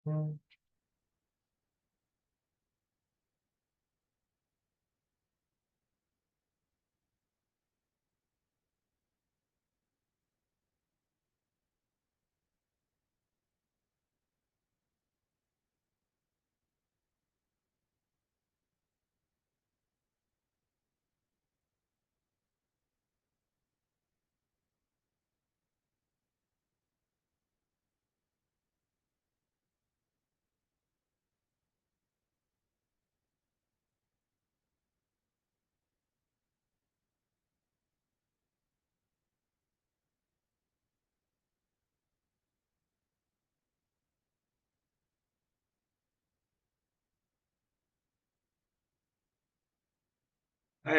Hi,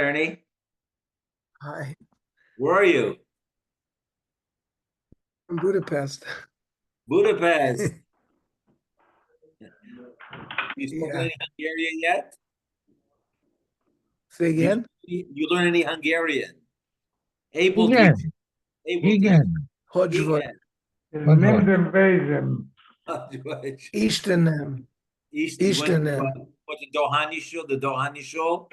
Ernie. Hi, Where are you? from Budapest. Budapest. You spoken Yeah. any Hungarian yet? Say You again? you learn any Hungarian? Able to? Igen, Able to? igen. Hodgwood. Igen. Minden Bézen. Easton. You went to Easton. what, the Doheny show? The Doheny show?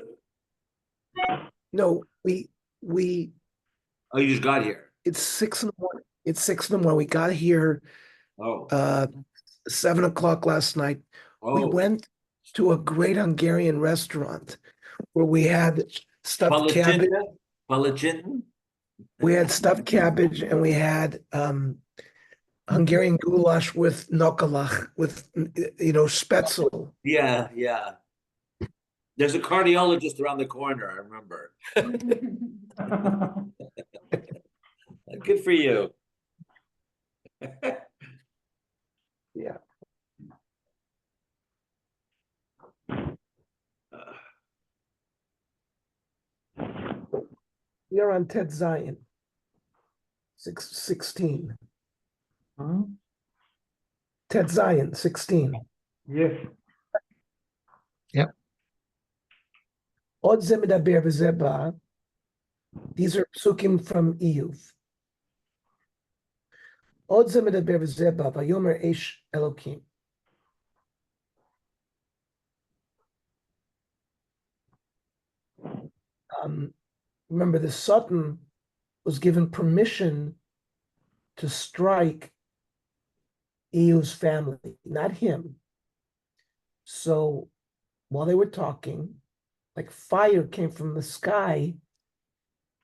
No, we Oh, you just got here. it's 6 in the morning. It's 6 in the morning. We got here Oh, 7 o'clock last night. We oh. went to a great Hungarian restaurant where we had stuffed cabbage. Palachinta? We had stuffed cabbage and we had Hungarian goulash with nokalach, with spetzel. Yeah, yeah. There's a cardiologist around the corner, I remember. Good for you. Yeah. We are on Ted Zion. 16. Ted Zion, 16. Yes. Od Zemidaber V'Zeba. These are psukim from Iyuv. Od Zemidaber V'Zeba, Vayomer Eish Elokim. Remember, the Satan was given permission to strike Iyuv's family, not him. So while they were talking, like fire came from the sky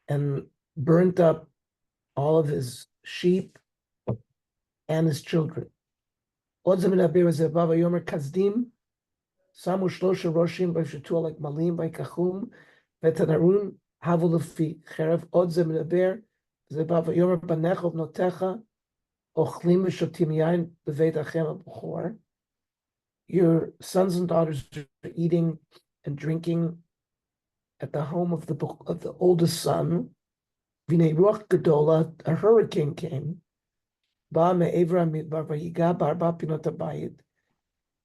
and burnt up all of his sheep and his children. Od Zemidaber V'Zeba, Vayomer Kazdim, Samu Shlosha Roshim, V'Shetu like Malim, V'Kachum, V'Tanarun, Havulafi, Cherev, Od Zemidaber, Zeba Vayomer Banecha V'Notecha, Ochlim V'Shotim Yain, B'Veit Achem Abchor. Your sons and daughters are eating and drinking at the home of the oldest son. V'nei Ruach Gedola, a hurricane came. Ba me'evra midbar v'yiga barba pinot habayit,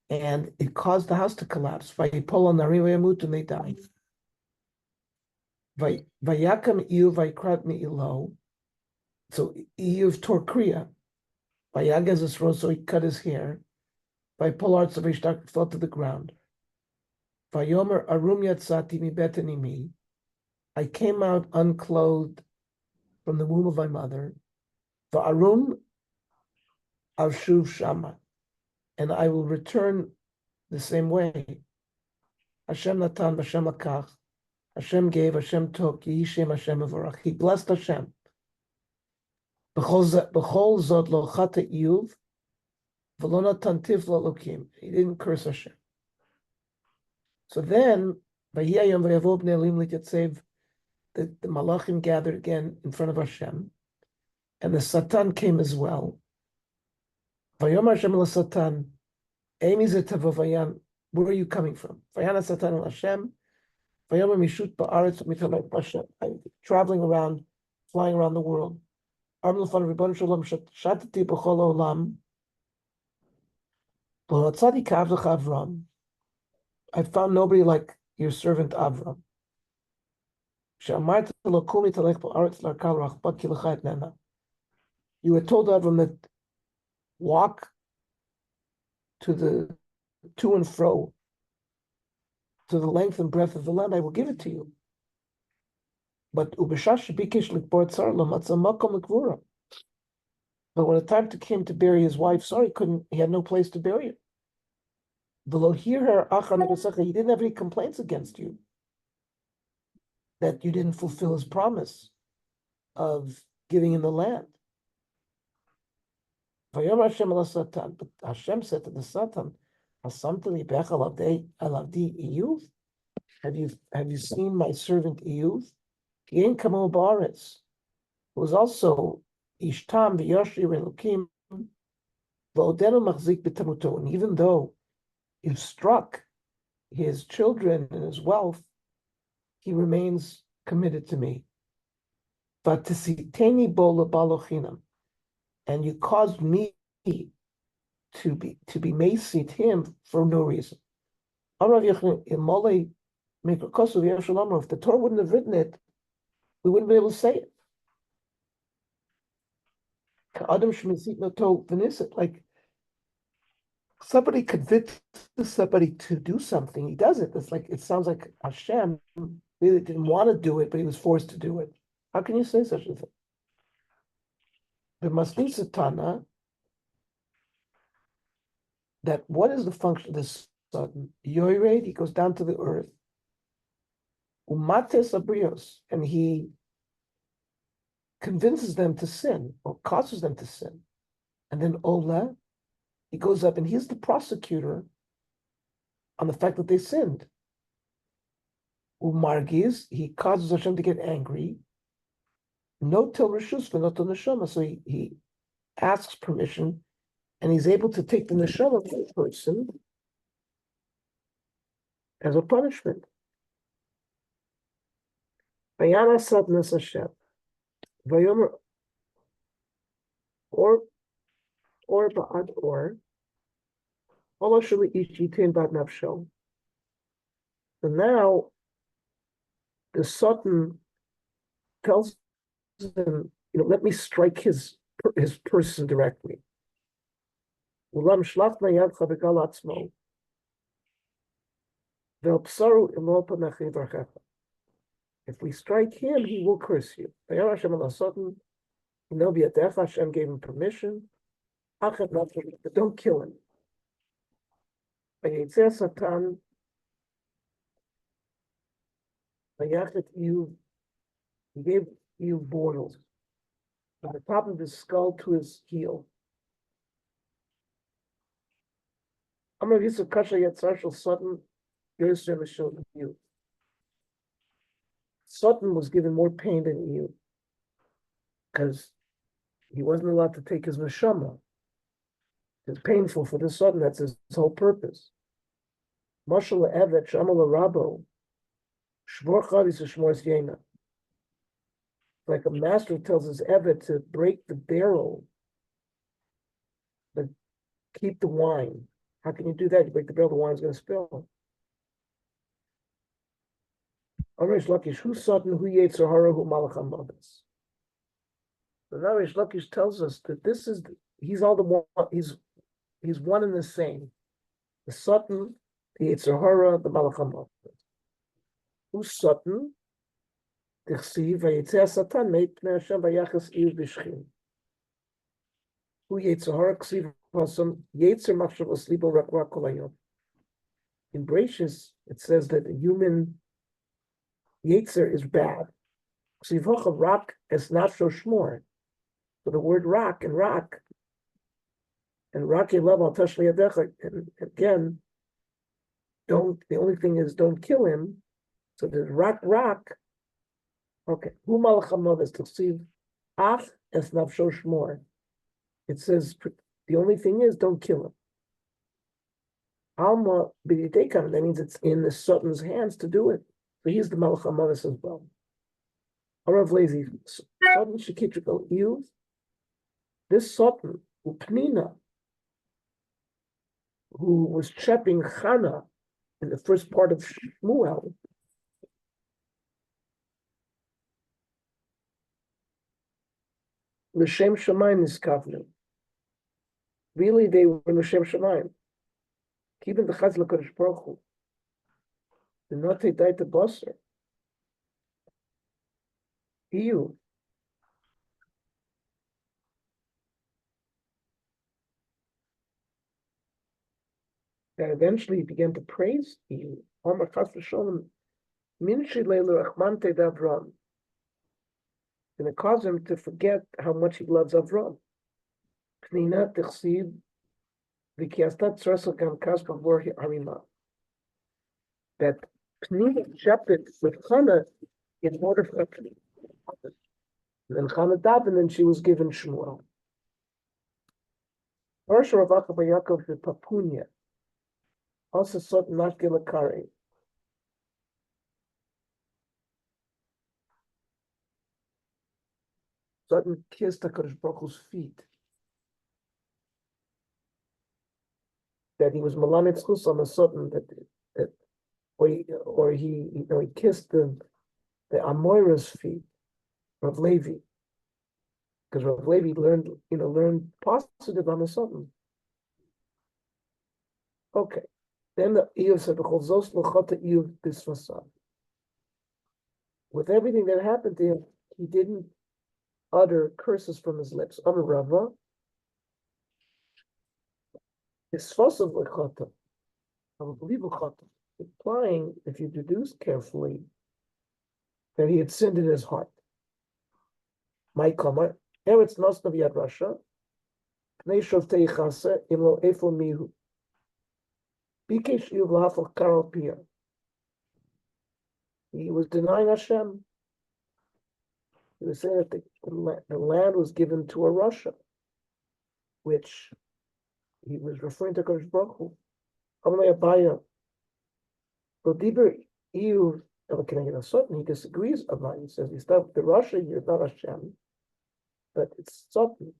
and it caused the house to collapse. Vayipol narim v'yamutu, and they died. Vayakam Iyuv vayikrat me'ilo. So Iyuv tore kriya. Vayagaz esro, so he cut his hair. Vayipol arts of Ishtak, fell to the ground. Vayomer arum yatzati mi betanimi. I came out unclothed from the womb of my mother. Va'arum al shuv shama, and I will return the same way. Hashem natan, Hashem lakach. Hashem gave, Hashem took. Yehi Shem Hashem mevorach. He blessed Hashem. B'chol zot lo chata Iyuv, v'lo natan tifla Elokim. He didn't curse Hashem. So then, v'hi hayom v'yavo bnei elim lityatzev, the malachim gathered again in front of Hashem, and the Satan came as well. Vayom Hashem el Satan, Emi zetavo vayan, where are you coming from? Vayana Satan el Hashem, vayom mishut ba'aretz mitalek Hashem. I'm traveling around, flying around the world. Arm l'fan Ribbon Shalom shatati b'chol olam. V'hotzadi ka'avdach Avram. I found nobody like your servant Avram. She'amarta lo kumi talech ba'aretz l'arkal rachba ki l'cha et nena. You had told Avram that walk to the to and fro, to the length and breadth of the land, I will give it to you. But ubeshash bikesh likbor tzar lo matzah makom lekvura. But when the time came to bury his wife, sorry, he had no place to bury her. V'lo hirher achar negasecha, he didn't have any complaints against you that you didn't fulfill his promise of giving him the land. Vayom Hashem ala Satan, but Hashem said to the Satan, "Asamta libecha alavdi Iyuv? Have you seen my servant Iyuv? He ain't kamo ba'aretz, who was also Ishtam v'Yoshri Elokim v'odenu machzik b'tamuto." And even though you struck his children and his wealth, he remains committed to me. But tisiteni bo lebalochinam, and you caused me to be maciate him for no reason. If the Torah wouldn't have written it, we wouldn't be able to say it. Like somebody convinces somebody to do something, he does it. It's like it sounds like Hashem really didn't want to do it, but he was forced to do it. How can you say such a thing? There must be Satana that what is the function of this Satan? Yoired, he goes down to the earth. Umates abrios, and he convinces them to sin or causes them to sin. And then Ola, he goes up and he's the prosecutor on the fact that they sinned. Umargiz, he causes Hashem to get angry. No till rishus v'noto neshama, so he asks permission, and he's able to take the neshama of the person as a punishment. Vayana sadnas Hashem, vayomer or ba'ad or Allah shuli ish yitin ba'ad nafsho. So now the Satan tells him, let me strike his person directly. Ulam shlach nayadcha begal atzmo. Ve'opsaru imo panachi varchecha. If we strike him, he will curse you. Vayar Hashem ala Satan, Hashem gave him permission. But don't kill him. Vayitzeh Satan, vayachet Iyuv, he gave Iyuv boils from the top of his skull to his heel. Amar Yisuf Kasha Yetzar Shel Satan, Yosef Mishol Iyuv. Satan was given more pain than Iyuv because he wasn't allowed to take his neshama. It's painful for the Satan. That's his whole purpose. Mashal Evet Shamal Rabo Shvor Chavis Shmors Yena. Like a master tells his Evet to break the barrel, but keep the wine. How can you do that? You break the barrel, the wine's going to spill. Arish Lakish, who Satan, who Yetzer Hara, who Malacham Mavis. So now Arish Lakish tells us that he's all the one, he's one and the same. The Satan, the Yetzer Hara, the Malacham Mavis. Who's Satan? Tichsiv, Vayitzeh Satan, Meit Pnei Hashem, Vayachas Iyuv B'Shchim. Who Yetzer Hara, Ksiv Hasam, Yetzer Machshav Aslibo Rakwa Kolayom. In Bereshis, it says that the human Yetzer is bad. Ksivocha Rak is not so shmor. So the word Rak and Rak level Tashli Adecha, and again, the only thing is don't kill him. So there's Rak. Okay. Hu Malacham is Ksiv Ach es Nafsho Shmor. It says the only thing is don't kill him. Alma B'Yidekam, that means it's in the Satan's hands to do it. So he's the Malach HaMavis as well. Arav Lazy, Satan Shekitriko Iyuv, this Satan, Upnina, who was trapping Chana in the first part of Shmuel, L'Shem Shamayim Niskavnu. Really, they were L'Shem Shamayim. Keeping the Chaz l'Kadosh Baruch Hu. The not a Bava Basra. You. That eventually began to praise you. Omar Chas v'Sholem, min shilei l'rachman te'ed Avram. And it caused him to forget how much he loves Avram. Pnina tichsiv v'kiastat tzarsa gam kas b'vor harima. That Pnina shepherded with Chana in order for her to. And then Chana died, and then she was given Shmuel. Parsha Ravaka Bayakov v'Papunya. Also sought not Gilakari. Sutton kissed HaKadosh Baruch Hu's feet. That he was Malamet Chus on the Sutton, that or he kissed the Amoira's feet, Rav Levi. Because Rav Levi learned positive on the Sutton. Okay. Then the Eov said, "B'cholzos l'chata Eov bisvasad." With everything that happened to him, he didn't utter curses from his lips. Amar Rava, bisvasav l'chata, I believe l'chata, implying, if you deduce carefully, that he had sinned in his heart. My kamar, Eretz Nosna v'yad Rasha, Pnei shoftei chase imlo efo mihu. Bikesh Eov l'hafal karal pia. He was denying Hashem. He was saying that the land was given to a Russia, which he was referring to Kodesh Baruch Hu. Amalei Abaya. But Dibur Eov, he disagrees about it. He says, "It's not the Russia, you're not Hashem, but it's Satan."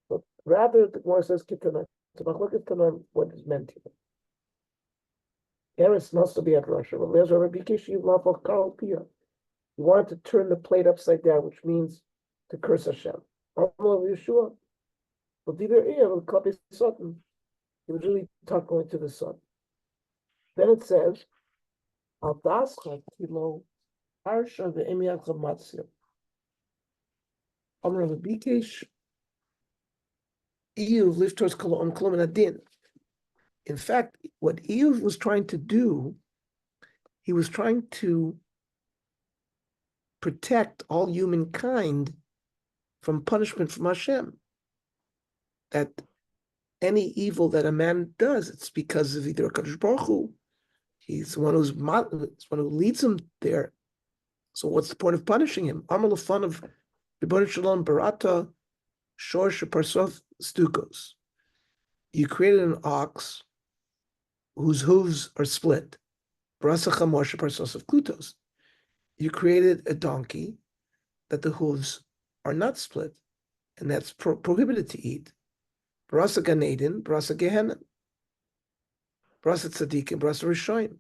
But rather, the Gemara says, look at what is meant here. Eretz must be at Russia. He wanted to turn the plate upside down, which means to curse Hashem. Yeshua. He was really talking to the sun. Then it says, in fact, what Eov was trying to do, he was trying to protect all humankind from punishment from Hashem. That any evil that a man does, it's because of either HaKadosh Baruch Hu, he's the one who leads him there. So what's the point of punishing him? Amar l'fan of Ribono Shel Olam Barata Shor Sheparsof Stukos. You created an ox whose hooves are split. Barasa Chamor Sheparsof Klutos. You created a donkey that the hooves are not split, and that's prohibited to eat. Barasa Gan Eden, Barasa Gehenna, Barasa Tzadikim, Barasa Rishoim.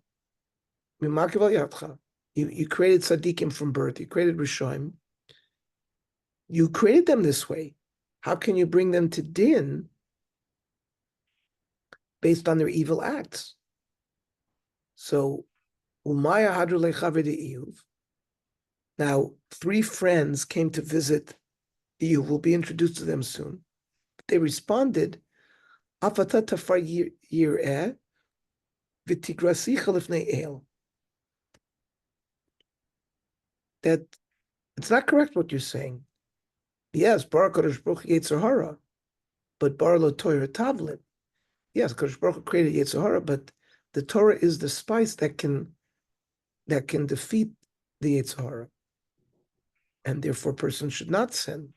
You created Tzadikim from birth. You created Rishoim. You created them this way. How can you bring them to din based on their evil acts? So, Umaya Hadru Lechaver de Eov. Now, 3 friends came to visit Eov. We'll be introduced to them soon. They responded, Afata tafar yir'eh v'tigrasicha lifnei el. That it's not correct what you're saying. Yes, Bar Kodesh Baruch Hu Yetzer Hara, but Bar Lo Torah Tavlin. Yes, Kodesh Baruch Hu created Yetzer Hara, but the Torah is the spice that can defeat the Yetzer Hara, and therefore a person should not sin.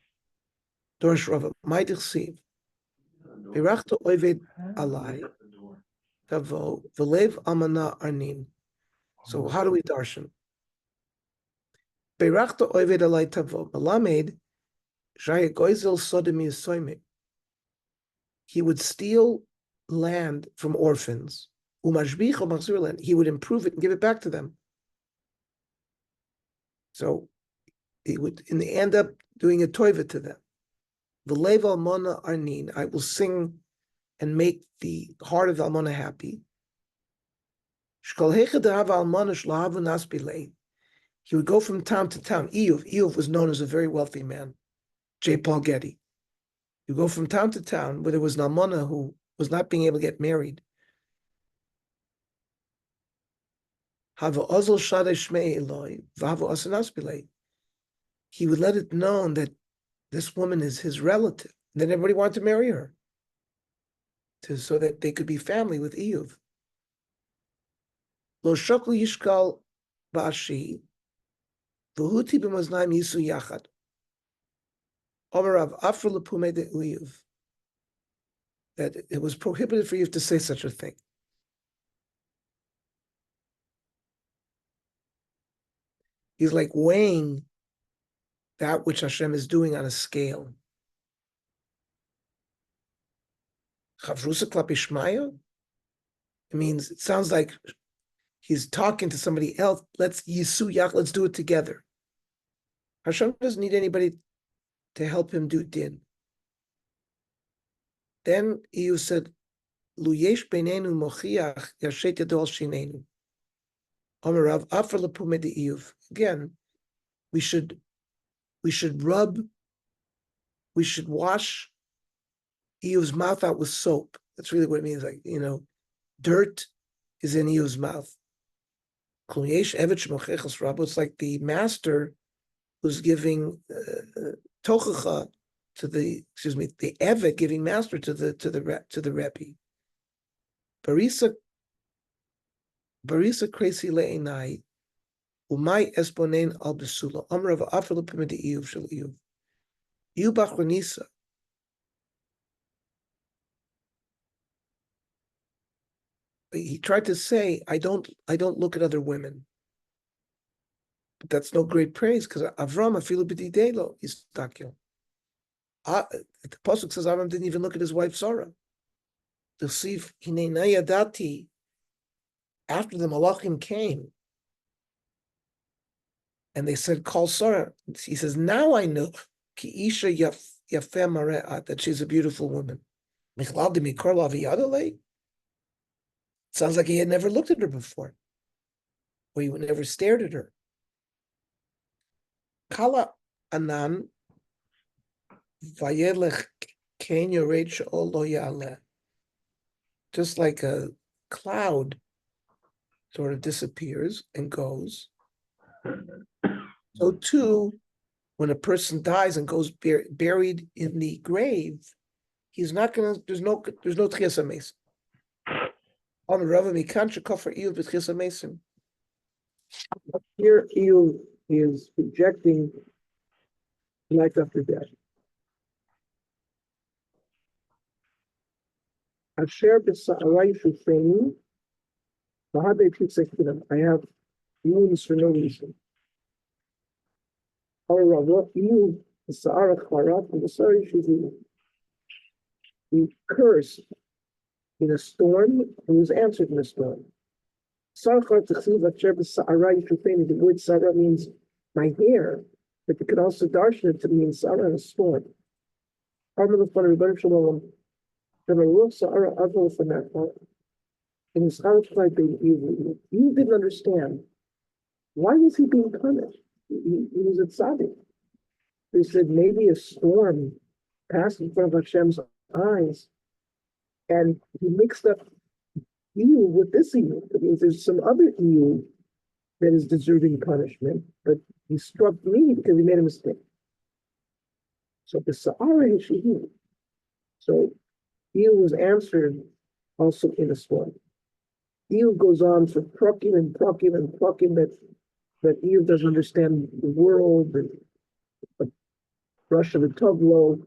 Dorish Rava, my dichsiv, Birachta Oved Alai, Tavo, V'lev Amana Arnin. So how do we darshan? Birachta Oved Alai Tavo, Malamed, Shaya Goizel Sodom Yisoime. He would steal land from orphans. Umashbich or Machzir land. He would improve it and give it back to them. So he would end up doing a toiva to them. V'lev almona arnin. I will sing and make the heart of the almana happy. He would go from town to town. Eov was known as a very wealthy man. J. Paul Getty. You go from town to town where there was an almana who was not being able to get married. He would let it known that this woman is his relative. And then everybody wanted to marry her so that they could be family with Eov. Lo shoklu yishkal ba'ashi v'huti b'maznaim yisu yachad. Omarav afro lepume de Eov. That it was prohibited for you to say such a thing. He's like weighing that which Hashem is doing on a scale. Chavrusa klapishmaya? It means, it sounds like he's talking to somebody else. Let's yisu yach, let's do it together. Hashem doesn't need anybody to help him do din. Then Ehu said, Lu yesh beinenu mochiach yashet yado al shinenu. Amarav afar lepume de Ehu. Again, we should wash Ehu's mouth out with soap. That's really what it means. Like, dirt is in Ehu's mouth. It's like the master who's giving tochacha to the evet giving master to the Rebbe. Barisa kresi le'enai umay esponen al besula amrav afel pimid Ehuv shel Ehuv. Ehuv bachronisa. He tried to say, I don't look at other women. But that's no great praise because Avram afilu b'didelo is takil. The pasuk says Avram didn't even look at his wife Sarah. The sif hinei nayadati. After the malachim came, and they said, "Call Sarah." He says, "Now I know ki isha yafeh mare'at, that she's a beautiful woman." Michlal de mikor laviyadalei. Sounds like he had never looked at her before, or he never stared at her. Kala anan vayelech ken yored she'ol lo ya'aleh. Just like a cloud sort of disappears and goes, so too, when a person dies and goes buried in the grave, he's not going to. There's no tchias hamesim. On the Rava Mikancha Kofar Ehuv b'tchias hamesim. Here, Ehuv is projecting life after death. Asher b'sa'arai shufeni, v'hadei pitzekinim. I have wounds for no reason. Our Rava Ehuv b'sa'ara charat v'sa'ari shufeni. He cursed in a storm and was answered in a storm. The word Sarah means my hair, but you could also darshan it to mean Sarah in a storm. In his you didn't understand. Why was he being punished? He was a tzaddik. He said maybe a storm passed in front of Hashem's eyes, and he mixed up Ehuv with this Ehuv. That means there's some other Ehuv that is deserving punishment, but he struck me because he made a mistake. So the Sa'ara is Shehu. So Ehuv was answered also in a storm. Ehuv goes on for prokim and prokim and prokim that Ehuv doesn't understand the world and the rush of the tovlo.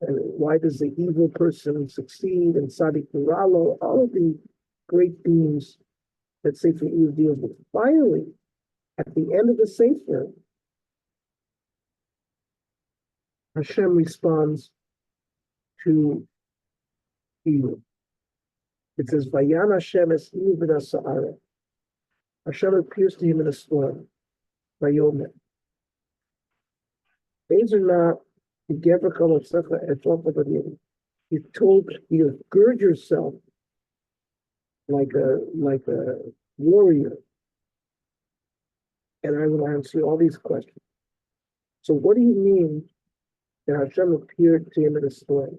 And why does the evil person succeed? And Sadiq Muralo, all of the great themes that Sefer Ehuv deals with. Finally, at the end of the Sefer, Hashem responds to Ehuv. It says, "Vayan Hashem es Ehuv b'na Sa'ara." Hashem appears to him in a storm. Vayomer. These are not. He's told you gird yourself like a warrior, and I will answer all these questions. So what do you mean that Hashem appeared to him in a storm?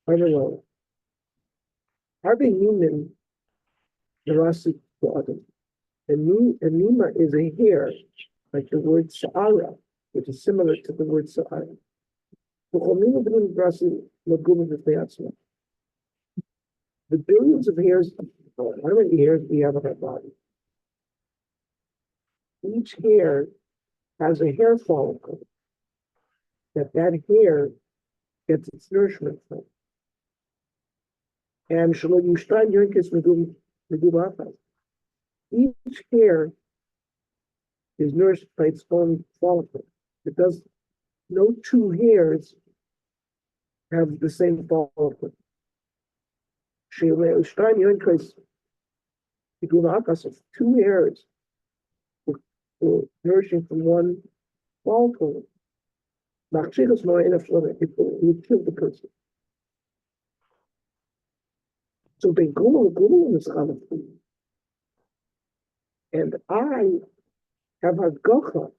I don't know. Harbe Neiman, the Rasi Adam. And Nima is a hair, like the word Sa'ara, which is similar to the word Sa'ara. The billions of hairs, how many hairs do we have on our body? Each hair has a hair follicle that hair gets its nourishment from. And each hair is nourished by its own follicle. It does no two hairs have the same follicle. Two hairs were nourishing from one follicle. It would kill the person. So they go is and I have hashgacha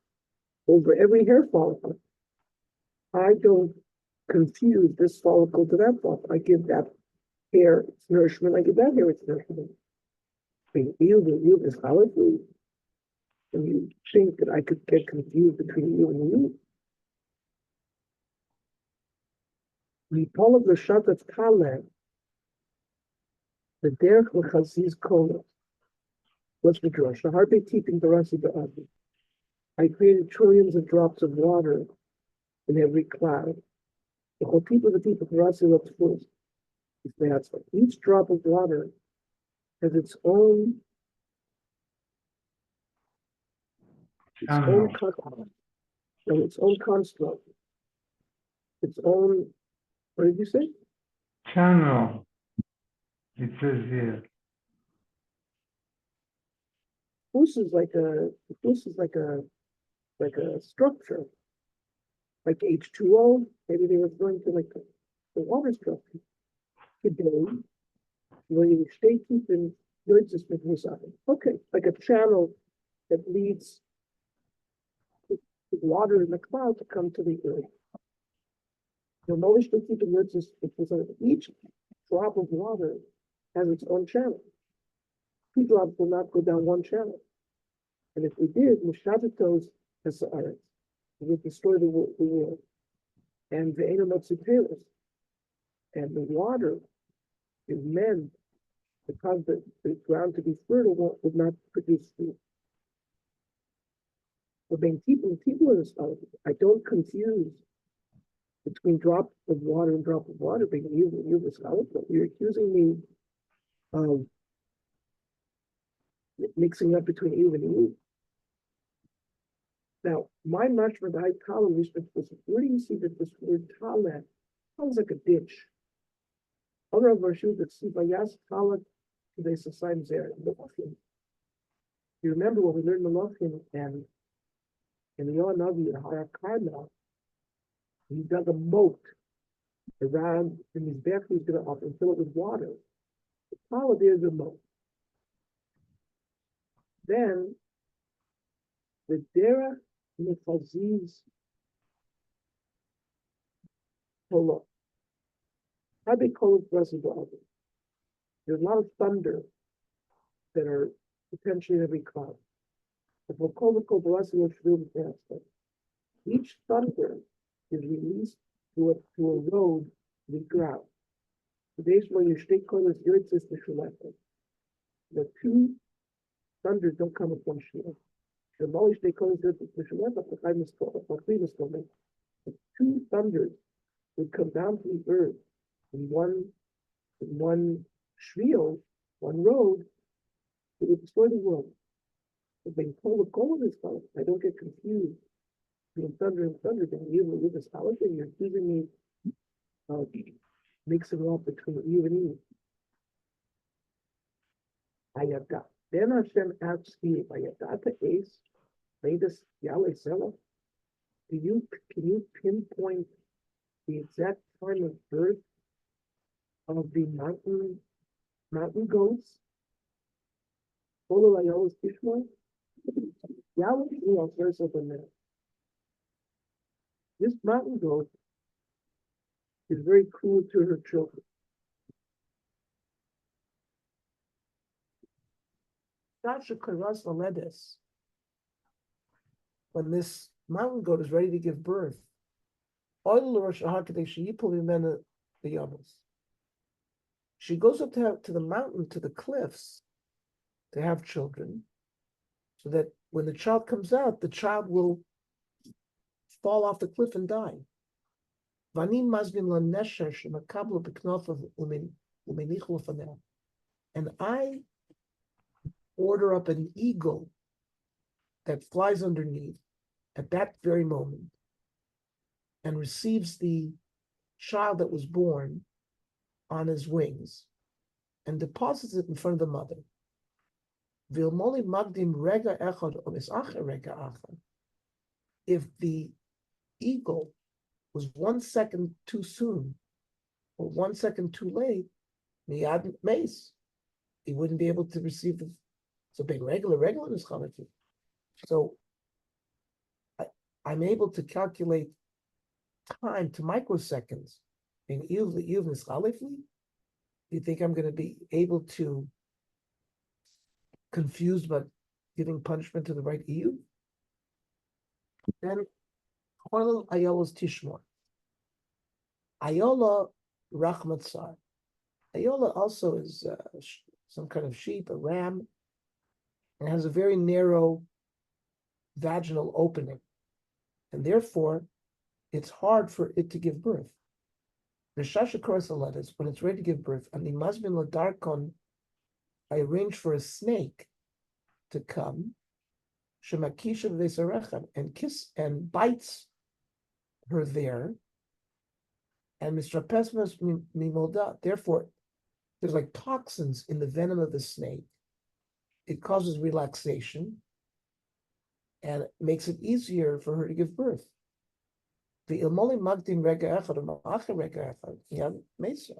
over every hair follicle. I don't confuse this follicle to that follicle. I give that hair its nourishment. I give that hair its nourishment. You is food. And you think that I could get confused between you and you? We call it the shatat kaleh, the derech l'chaziz kolos. What's the drush? The harbe teeping the rasi ba'adi. I created trillions of drops of water in every cloud. The whole people, the people, the rasi left first. Each drop of water has its own construct, its own. What did you say? Channel. It says here. This is like a structure, like H2O. Maybe they were referring to like the water structure. Today, when you stay keeping goods, okay, like a channel that leads the water in the cloud to come to the earth. You'll notice they keep the goods. Each drop of water has its own channel. Two drops will not go down one channel. And if we did, Mushavitos has Sa'aretz. We would destroy the world. And the Enomotziperis. And the water is meant to cause the ground to be fertile, would not produce food. But being people in this I don't confuse between drop of water and drop of water. Being you the scholar, you're accusing me of mixing up between you and you. Now, my mashma that I was, where do you see that this word taleh sounds like a ditch? Other versions that see vayas taleh they society there. You remember when we learned Malachim and in the Yonavi and Harakarna, he dug a moat around in his back. He was going to often fill it with water. The taleh there is a moat. Then the derech nechaziz polo. How they call it Brazil? There's a lot of thunder that are potentially in every cloud. Each thunder is released to a road, the ground. Today's where you stay called as the two thunders don't come with one shield. The two thunders would come down to the earth in one shviel, one road, it would destroy the world. But being told the goal of this stuff, I don't get confused between thunder and thunder. Then you with this scholar thing, you're accusing me of mixing up between you and you. Ayada. Then Hashem asks me, Ayadata Ace, Vedas Yahweh Selah, can you pinpoint the exact time of birth of the mountain goats. Follow Ayola's Ishmael. Yahweh will first of the This mountain goat is very cruel to her children. Dasha Karas Valedes. When this mountain goat is ready to give birth, she goes up to the mountain, to the cliffs, to have children, so that when the child comes out, the child will fall off the cliff and die. And I order up an eagle that flies underneath at that very moment and receives the child that was born on his wings and deposits it in front of the mother. If the eagle was 1 second too soon or 1 second too late, he wouldn't be able to receive the regular is chalafi. So I'm able to calculate time to microseconds. Do you think I'm going to be able to confuse about giving punishment to the right EU? Then Ayola's Tishmor. Ayola Rachmatzar. Ayola also is some kind of sheep, a ram, and has a very narrow vaginal opening. And therefore, it's hard for it to give birth. The Shashakor when it's ready to give birth, and the Masbin Ladarkon, I arrange for a snake to come, Shemakisha Vesarechem, and kiss and bites her there, and Mr. Pesmas Mimolda. Therefore, there's like toxins in the venom of the snake. It causes relaxation and it makes it easier for her to give birth. The Ilmoli Magdin Rega Echad or Ma'acha Rega Echad, Mesa.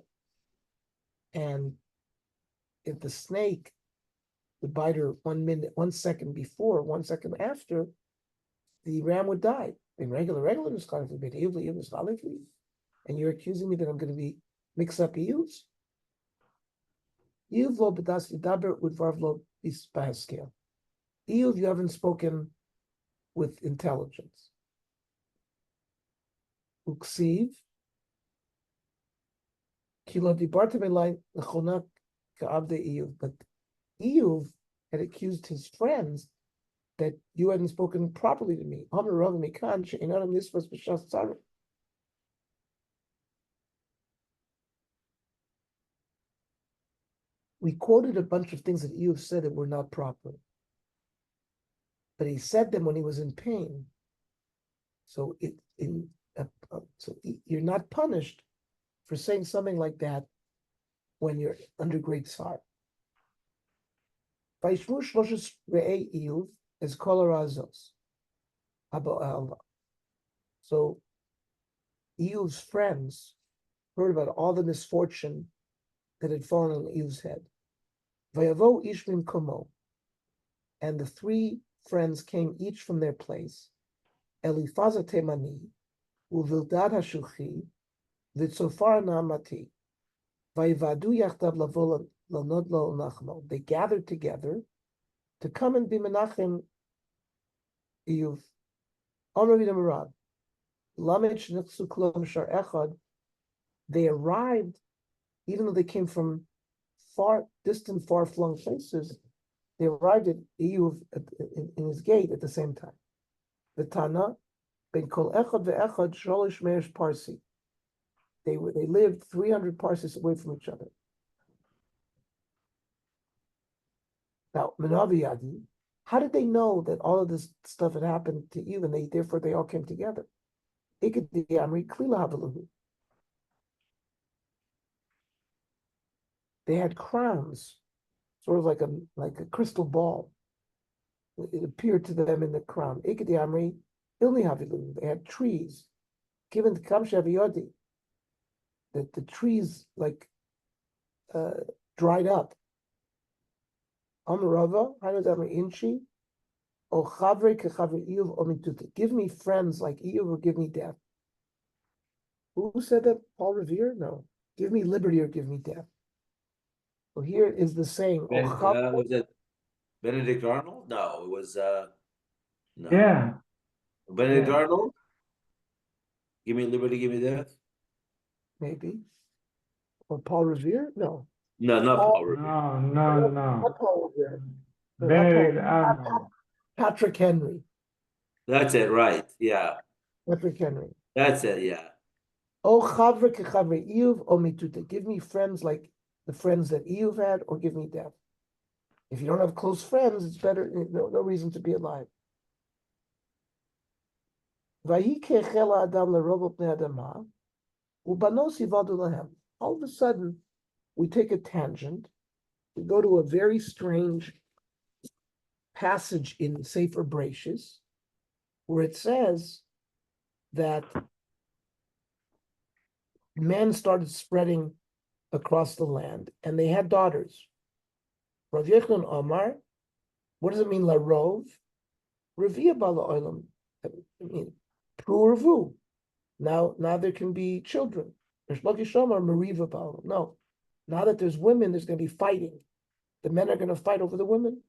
And if the snake would bite her 1 minute, 1 second before, 1 second after, the ram would die. In regular, and you're accusing me that I'm going to be mix up ewes? Eve lo b'das v'daber udvarv lo b'haskel. Eve, you haven't spoken with intelligence. Uksiv kilo dibartem elai lechonak ka'avde Eve. But Eve had accused his friends that you hadn't spoken properly to me. We quoted a bunch of things that Eve said that were not proper. But he said them when he was in pain. So you're not punished for saying something like that when you're under great sorrow. Vaishmu shloshes re'ei Eve is kol harazos. So Eve's friends heard about all the misfortune that had fallen on Eve's head. Vayavo ishmin komo, and the 3 friends came each from their place. Elifaza temani, uvildad hashuchi, v'tzofar naamati, vayivadu yachdav lavo lanod lo nachmo. They gathered together to come and be menachem Eve. They arrived, even though they came from far distant, far-flung places, they arrived at Eve in his gate at the same time. The Tana, ben kol echad ve'echad sholish me'esh parsi. They lived 300 parsis away from each other. Now, Menaviyadi, how did they know that all of this stuff had happened to Eve, and therefore they all came together? They had crowns, sort of like a crystal ball. It appeared to them in the crown. They had trees given to Kamshaviyodi, that the trees like dried up. Amarava, Inchi, O Chavre Kechavre Iyuv Omituta. Give me friends like Iyuv or give me death. Who said that? Paul Revere? No. Give me liberty or give me death. So here is the saying. Was it Benedict Arnold? No, it was no. Yeah. Benedict Yeah. Arnold? Give me liberty, give me death? Maybe. Or Paul Revere? No. No, not Paul Revere. No. Not Paul Revere. Benedict Arnold. Patrick Henry. That's it, right. Yeah. Patrick Henry. That's it, yeah. O Chavre Kechavre Iyuv Omituta. Give me friends like the friends that Iyuv had, or give me death. If you don't have close friends, it's better, no reason to be alive. All of a sudden, we take a tangent. We go to a very strange passage in Sefer Bereshis, where it says that men started spreading across the land, and they had daughters. Rav Yechon Omar, what does it mean, larov? Revia bala olam. I mean, pru'urvu. Now there can be children. There's Lakish Omar, mariva bala. No. Now that there's women, there's going to be fighting. The men are going to fight over the women.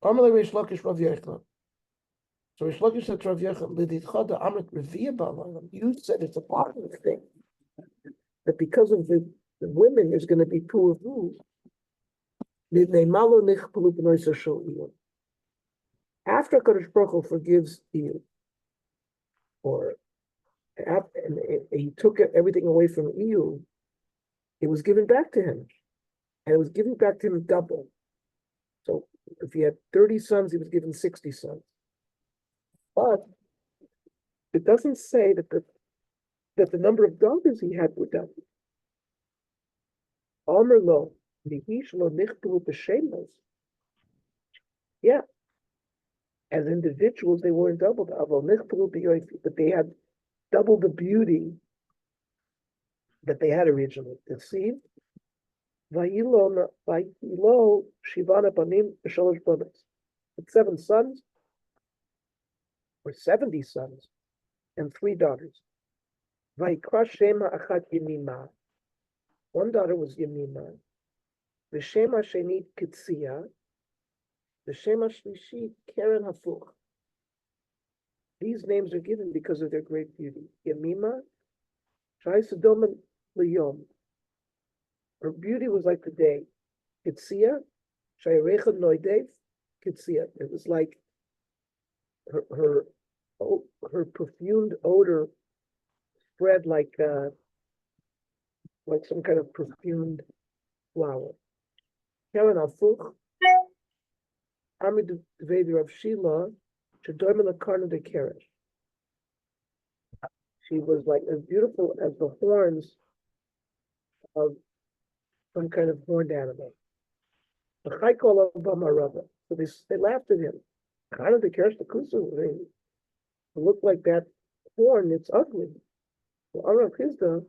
Amalei Reish Lakish Rav Yechon. So Reish Lakish said to Rav Yechon, Liditchada Amrit Revia bala olam. You said it's a part of the thing. That because of the women, there's going to be pru'urvu. After Kadosh Baruch Hu forgives you, and he took everything away from you, it was given back to him, and it was given back to him double. So if he had 30 sons, he was given 60 sons. But it doesn't say that the number of daughters he had were double. Amar lo. Yeah, as individuals, they weren't doubled, but they had double the beauty that they had originally. See? Vayilo Shivana Banim Shalosh Banas. With 7 sons, or 70 sons, and 3 daughters. Vaikra Shema Achat Yemima. One daughter was Yemima. The Shema Shenit Kitsia. The Shema Shlishi Keren Hafuch. These names are given because of their great beauty. Yemima, Shai Sodoman Liyom. Her beauty was like the day. Kitsia, Shai Recha Noidev, Kitsia. It was like her perfumed odor spread like some kind of perfumed flower. Keren Hafuch. Amid Veder of Sheila, Shadoimela Karna de Keresh. She was like as beautiful as the horns of some kind of horned animal. So they laughed at him. Karna de Keresh the Kusu. It looked like that horn, it's ugly. So Arav Hizda,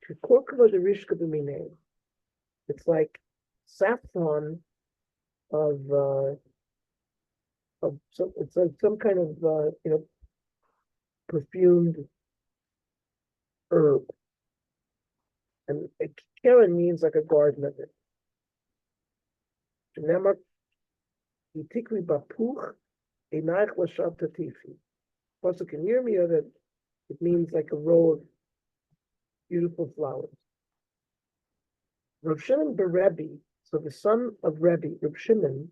Shekorkava de Rishka b'minei. It's like saffron of it's like some kind of perfumed herb, and Karen means like a garden of it. Nemak itikri bapuch enaich l'shav tatifi. Also, can hear me that it means like a row of beautiful flowers. Rav Shimon Berebi, so the son of Rebbe, Rav Shimon,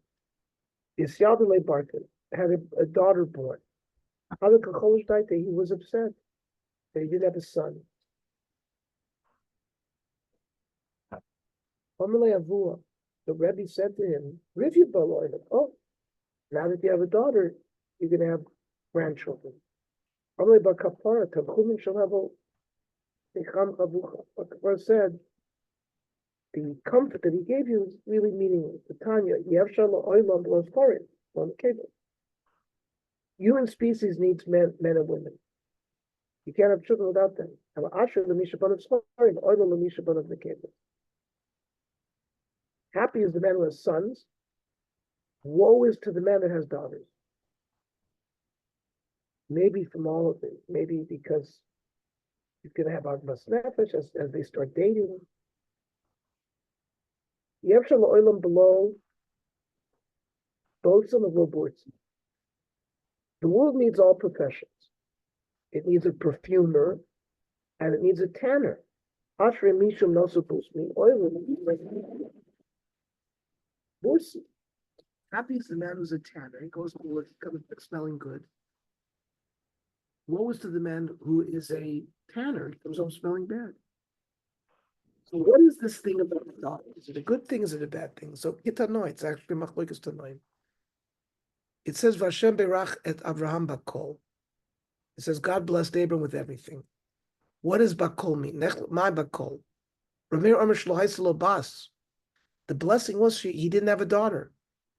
is Yadule Barton, had a daughter born. He was upset that he didn't have a son. The Rebbe said to him, oh, now that you have a daughter, you're going to have grandchildren. Akbar said, the comfort that he gave you is really meaningless. The Tanya, human species needs men and women. You can't have children without them. Happy is the man who has sons. Woe is to the man that has daughters. Maybe from all of it. Maybe because he's going to have Agmas Nefesh as they start dating. Yevshal Oilam below, both some of Lobortz. The world needs all professions. It needs a perfumer and it needs a tanner. Ashre Mishum Nosupus me Oilam. Happy is the man who's a tanner. He goes to work, he comes smelling good. Woe is to the man who is a tanner. He comes home smelling bad. So what is this thing about God? Is it a good thing? Is it a bad thing? So Gitanoi, it's actually Machlokas Tanoi. It says Vashem Berach et Avraham Bakol. It says God blessed Abram with everything. What does Bakol mean? My Bakol. Ramir Omer Shlo Bas. The blessing was he didn't have a daughter.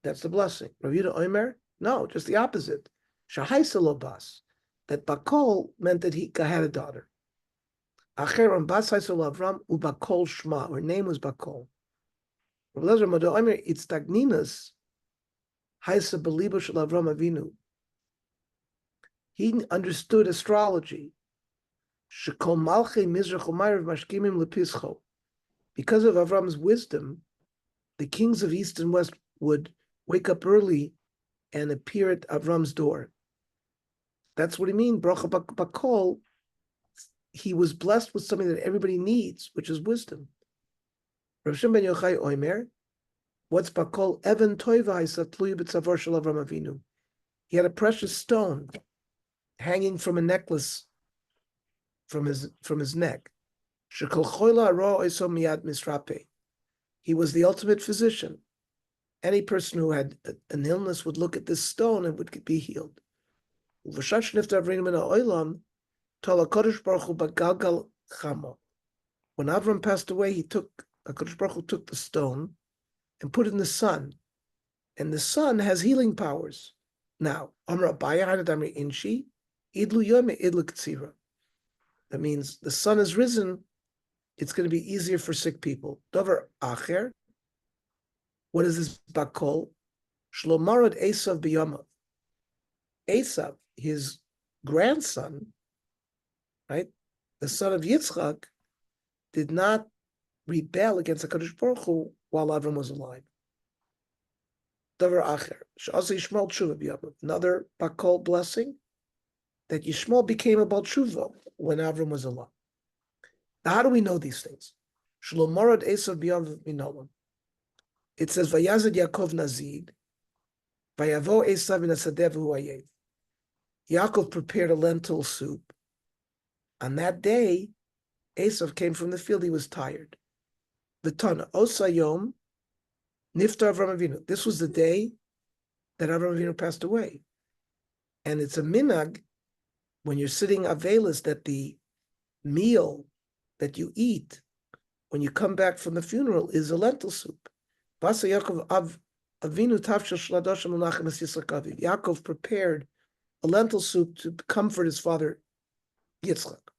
That's the blessing. Rav Yehuda Omer? No, just the opposite. Shahaiselo Bas. That Bakol meant that he had a daughter. Acheron Bas Haiselo Avram Ubakol Shma. Her name was Bakol. Rav Lezer Modo Omer, it's Tagninas. Haisa Belibo Shel Avram Avinu. He understood astrology. Shekol Malchei Mizrach Umayrav Mashkimim Lepischo. Because of Avram's wisdom, the kings of East and West would wake up early and appear at Avram's door. That's what he means. Bracha Bakol, he was blessed with something that everybody needs, which is wisdom. Rav Shimon ben Yochai Omer, what's Bakol? Evan Toiva Isatluy B'Tzavar Shel Avram Avinu. He had a precious stone hanging from a necklace from his neck. Shekol Choila Ro Oso Miyad Misrape. He was the ultimate physician. Any person who had an illness would look at this stone and would be healed. When Avram passed away, HaKadosh Baruch Hu took the stone and put it in the sun. And the sun has healing powers. Now, that means the sun has risen, it's going to be easier for sick people. Dover Acher. What is this Bakol? Shlomarad Esav B'Yamav. Esav, his grandson, right, the son of Yitzchak, did not rebel against HaKadosh Baruch Hu while Avram was alive. Davar Acher. Sh'asa Yishmael Tshuva B'Yamav. Another Bakol blessing, that Yishmael became a Baal Tshuva when Avram was alive. Now, how do we know these things? Shlomarad Esav B'Yamav Minolam. It says, Vayazad Yaakov Nazid, Vayavo Esav in Asadev Huayev. Yaakov prepared a lentil soup. On that day, Esav came from the field, he was tired. V'tana, Osayom, Niftar Avram Avinu. This was the day that Avram Avinu passed away. And it's a minhag, when you're sitting avelis, that the meal that you eat when you come back from the funeral is a lentil soup. Yaakov prepared a lentil soup to comfort his father Yitzchak.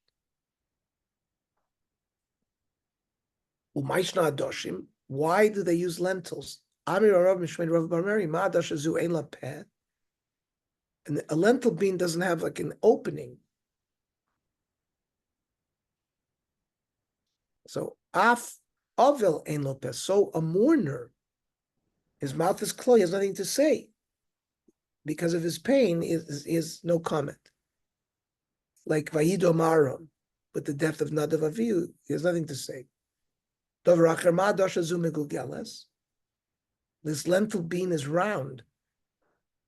Why do they use lentils? And a lentil bean doesn't have like an opening. So af Ovel ein lopez. So a mourner, his mouth is closed, he has nothing to say. Because of his pain, is no comment. Like Vayido Maron, with the death of Nadav Avihu, he has nothing to say. This lentil bean is round.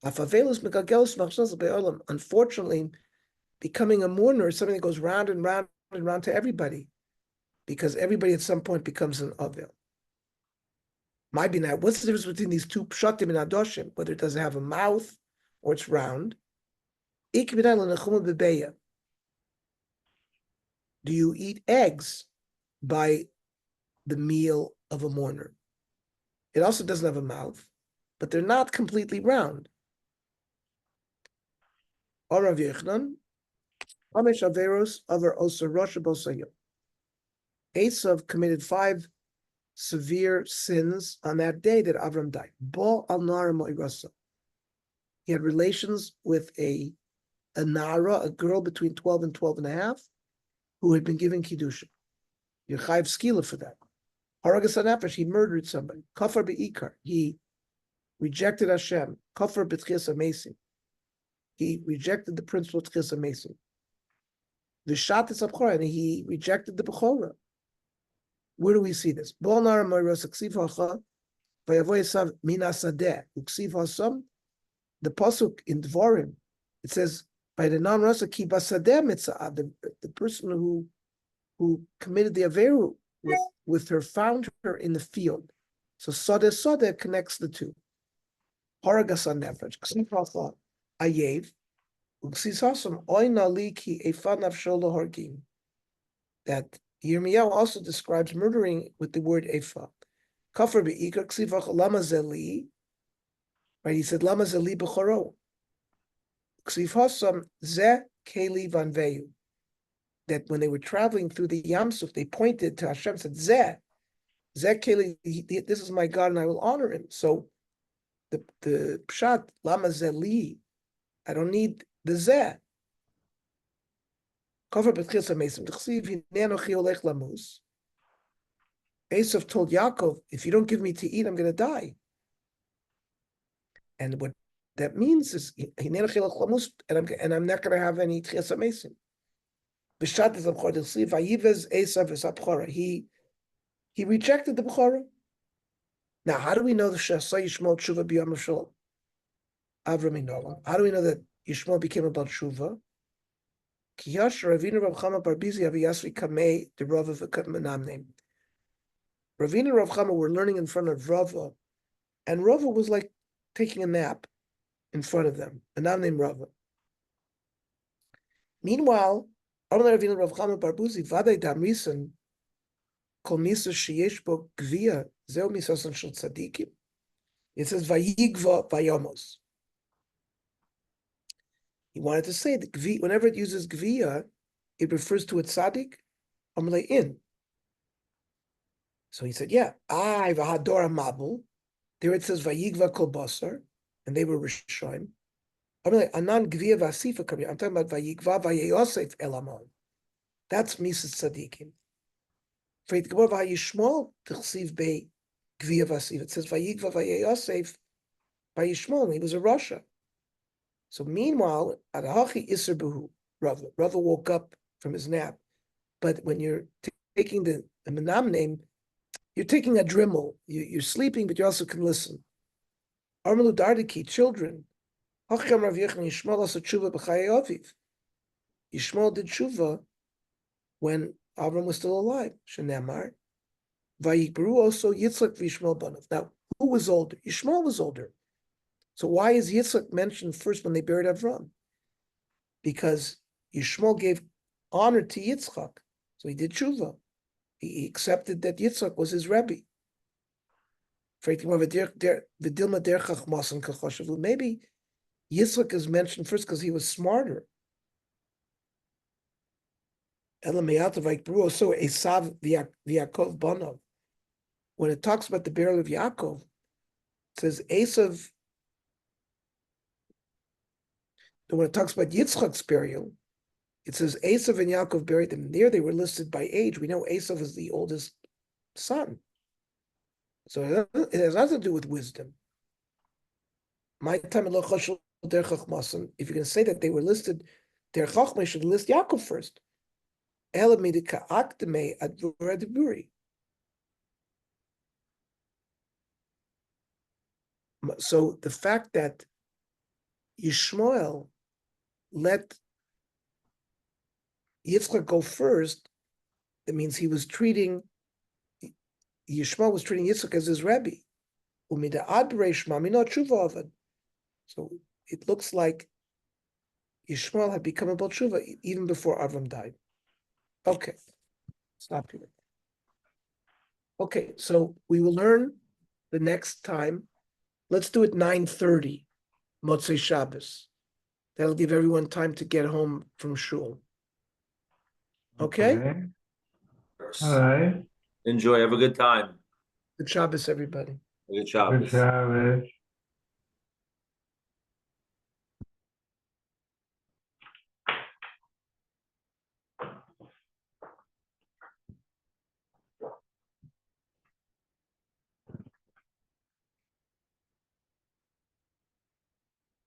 Unfortunately, becoming a mourner is something that goes round and round and round to everybody, because everybody at some point becomes an Avil. Might be now. What's the difference between these two pshatim and adoshim? Whether it doesn't have a mouth or it's round. Do you eat eggs by the meal of a mourner? It also doesn't have a mouth, but they're not completely round. Or Rav Yochanan, Hamesh Averos Aver Osa Rosh Bosayo. Esav committed 5 severe sins on that day that Avram died. Bo al Nara Moirasa. He had relations with a Nara, a girl between 12 and 12 and a half, who had been given Kiddushin. You're chayiv skila for that. Haragas Nefesh, he murdered somebody. Kafar be'ikar, he rejected Hashem. Kafar b'tchias amesim, he rejected the principle of tchias amesim. V'shatis abchora, and he rejected the bechora. Where do we see this? Bol nara moiros ksiv hacha v'yavoy esav min hasadeh uksiv hasam. The pasuk in Dvarim, it says by the non-rasa ki basadeh mitzah, the person who committed the averu with her, found her in the field. So sadeh connects the two. Haragas nefesh ksiv hacha ayev uksiv hasam oina li ki efa nafsho lo hargim. That Yirmiyahu also describes murdering with the word efa. Kafar be'ikar ksiv hacha lama zeli. Right, he said lama zeli b'choro. Ksiv hasam ze keli vanveyu. That when they were traveling through the Yamsuf, they pointed to Hashem, said ze keli. This is my God, and I will honor him. So the pshat lama zeli. I don't need the ze. Kafar b'tchias hamesim. T'chsiv hinei anochi olech lamus. Esav told Yaakov, if you don't give me to eat, I'm going to die. And what that means is, and I'm not going to have any tchias hamesim. B'shat is abchor d'chsiv vayivez Esav is abchora. He rejected the b'chora. Now, how do we know the Shasai Yishmael tshuva b'yom Shalom? Avram Inolam. How do we know that Yishmael became about tshuva? Kiyash Ravina Rav Chama Bar Bizi Aviyasri Kamei the Rava v'Manam name. Ravina and Rav Chama were learning in front of Rava, and Rava was like taking a nap in front of them. A nam named Rava. Meanwhile, Amar Ravina Rav Chama Bar Bizi Vaday Damrisan Kol Misa Sheyesh Bo Gvia Zeu Misasan Shel Tzadikim. It says Vayigva Vayamos. He wanted to say that whenever it uses Gvia, it refers to a tzaddik, Amalei in. So he said, yeah, I v'hadora mabul. There it says Vayigva Kol Basar, and they were Rishoim. Amalei Anan Gvia Vasifa Kabir. I'm talking about Vayigva Vayosef Elamon. That's Mises Tzadikim. For it Gemara Vayishmol T'chsiv Bei Gvia Vasifa. It says Vayigva Vayosef Vayishmol. He was a Rasha. So meanwhile, Adahachi Isser Behu, Rava woke up from his nap. But when you're taking the Manam name, you're taking a drimmel. You're sleeping, but you also can listen. Armalu Dardiki, children. Hacham Rav Yechon Yishmael also tshuva b'chayei aviv. Yishmael did tshuva when Avram was still alive. Shenemar. Vayikberu also Yitzchak v'Yishmael banav. Now, who was older? Yishmael was older. So why is Yitzchak mentioned first when they buried Avram? Because Yishmael gave honor to Yitzchak, so he did tshuva. He accepted that Yitzchak was his Rebbe. Maybe Yitzchak is mentioned first because he was smarter. So Esav v'Yaakov banav. When it talks about the burial of Yaakov, it says Esav. When it talks about Yitzchak's burial, it says Esav and Yaakov buried them. There they were listed by age. We know Esav is the oldest son. So it has nothing to do with wisdom. If you're going to say that they were listed, their Chachma should list Yaakov first. So the fact that Yishmael let Yitzchak go first, that means he was treating, Yishmael was treating Yitzchak as his Rebbe. So it looks like Yishmael had become a Baal Tshuva even before Avram died. Okay, stop here. Okay, so we will learn the next time. Let's do it 9:30, Motzei Shabbos. That'll give everyone time to get home from shul. Okay? All right. Enjoy. Have a good time. Good Shabbos, everybody. Good Good Shabbos. Shabbos.